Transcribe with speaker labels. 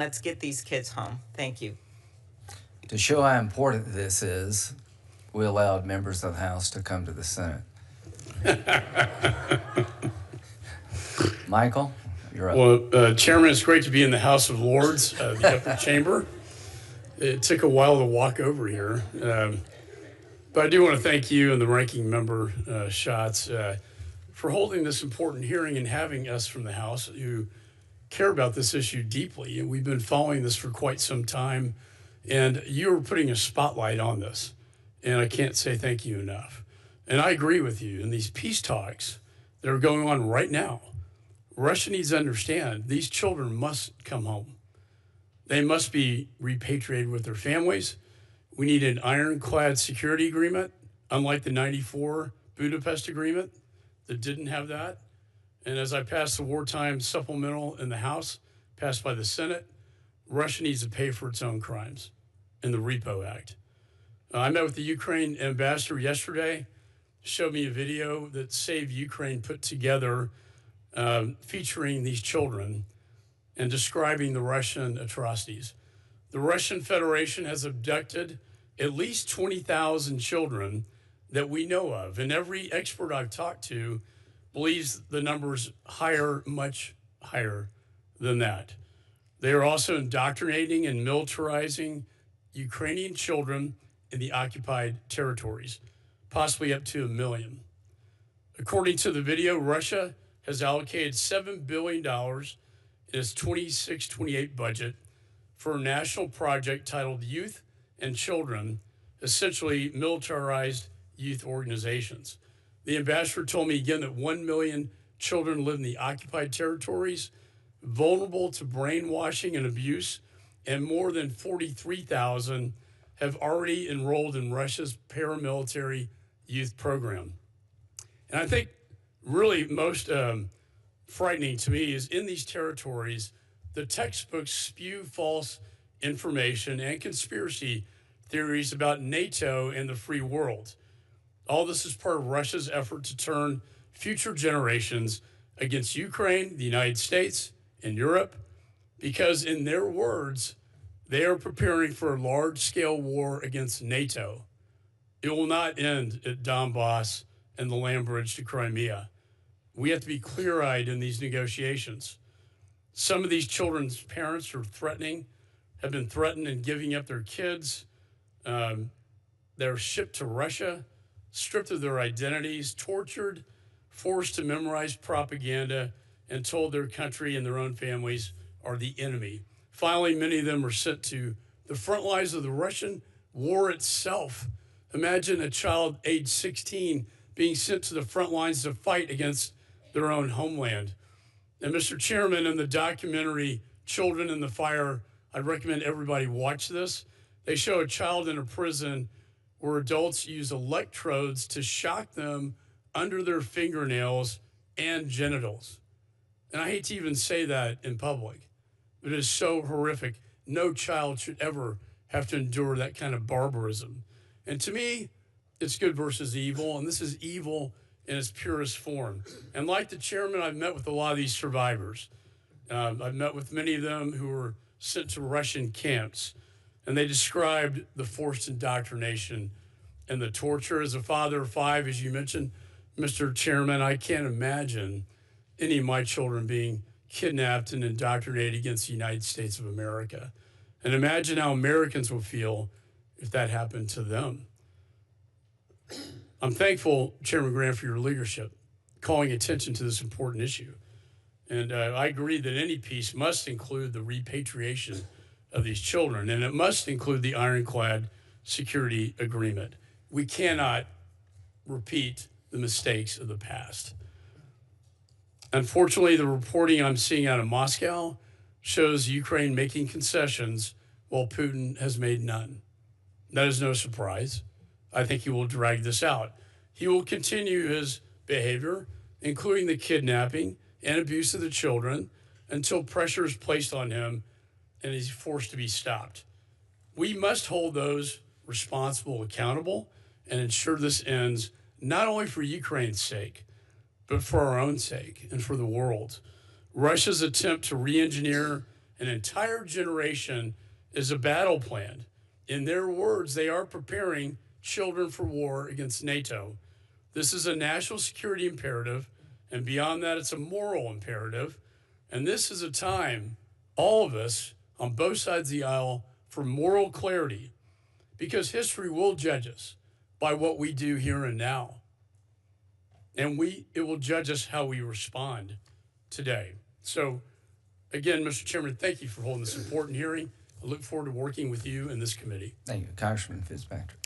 Speaker 1: Let's get these kids home. Thank you.
Speaker 2: To show how important this is, we allowed members of the House to come to the Senate. Michael, you're up.
Speaker 3: Well, Chairman, it's great to be in the House of Lords, the upper chamber. It took a while to walk over here. But I do want to thank you and the ranking member, Schatz, for holding this important hearing and having us from the House who care about this issue deeply. And we've been following this for quite some time. And you're putting a spotlight on this. And I can't say thank you enough. And I agree with you. In these peace talks that are going on right now, Russia needs to understand these children must come home. They must be repatriated with their families. We need an ironclad security agreement, unlike the 94 Budapest Agreement that didn't have that. And as I passed the wartime supplemental in the House, passed by the Senate, Russia needs to pay for its own crimes in the Repo Act. I met with the Ukraine ambassador yesterday, showed me a video that Save Ukraine put together featuring these children and describing the Russian atrocities. The Russian Federation has abducted at least 20,000 children that we know of. And every expert I've talked to believes the number's higher, much higher than that. They are also indoctrinating and militarizing Ukrainian children in the occupied territories, possibly up to 1 million. According to the video, Russia has allocated $7 billion in its 26-28 budget for a national project titled Youth and Children, essentially militarized youth organizations. The ambassador told me again that 1 million children live in the occupied territories, vulnerable to brainwashing and abuse, and more than 43,000 have already enrolled in Russia's paramilitary youth program. And I think really most frightening to me is in these territories, the textbooks spew false information and conspiracy theories about NATO and the free world. All this is part of Russia's effort to turn future generations against Ukraine, the United States, and Europe, because in their words, they are preparing for a large-scale war against NATO. It will not end at Donbass and the land bridge to Crimea. We have to be clear-eyed in these negotiations. Some of these children's parents are have been threatened and giving up their kids. They're shipped to Russia, stripped of their identities, tortured, forced to memorize propaganda, and told their country and their own families are the enemy. Finally, many of them are sent to the front lines of the Russian war itself. Imagine a child age 16 being sent to the front lines to fight against their own homeland. And Mr. Chairman, in the documentary Children in the Fire, I'd recommend everybody watch this. They show a child in a prison where adults use electrodes to shock them under their fingernails and genitals. And I hate to even say that in public, but it is so horrific. No child should ever have to endure that kind of barbarism. And to me, it's good versus evil, and this is evil in its purest form. And like the chairman, I've met with a lot of these survivors. I've met with many of them who were sent to Russian camps, and they described the forced indoctrination and the torture. As a father of 5, as you mentioned, Mr. Chairman, I can't imagine any of my children being kidnapped and indoctrinated against the United States of America. And imagine how Americans will feel if that happened to them. I'm thankful, Chairman Grant, for your leadership, calling attention to this important issue. And I agree that any peace must include the repatriation of these children, and it must include the ironclad security agreement. We cannot repeat the mistakes of the past. Unfortunately, the reporting I'm seeing out of Moscow shows Ukraine making concessions while Putin has made none. That is no surprise. I think he will drag this out. He will continue his behavior, including the kidnapping and abuse of the children, until pressure is placed on him and he's forced to be stopped. We must hold those responsible accountable and ensure this ends not only for Ukraine's sake, but for our own sake and for the world. Russia's attempt to re-engineer an entire generation is a battle plan. In their words, they are preparing children for war against NATO. This is a national security imperative, and beyond that, it's a moral imperative. And this is a time, all of us on both sides of the aisle, for moral clarity, because history will judge us by what we do here and now. And it will judge us how we respond today. So again, Mr. Chairman, thank you for holding this important hearing. I look forward to working with you in this committee.
Speaker 2: Thank you, Congressman Fitzpatrick.